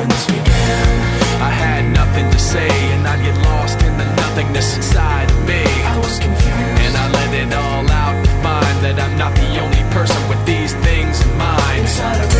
when this began. I had nothing to say, and I'd get lost in the nothingness inside of me. I was confused, and I let it all out to find that I'm not the only person with these things in mind. inside of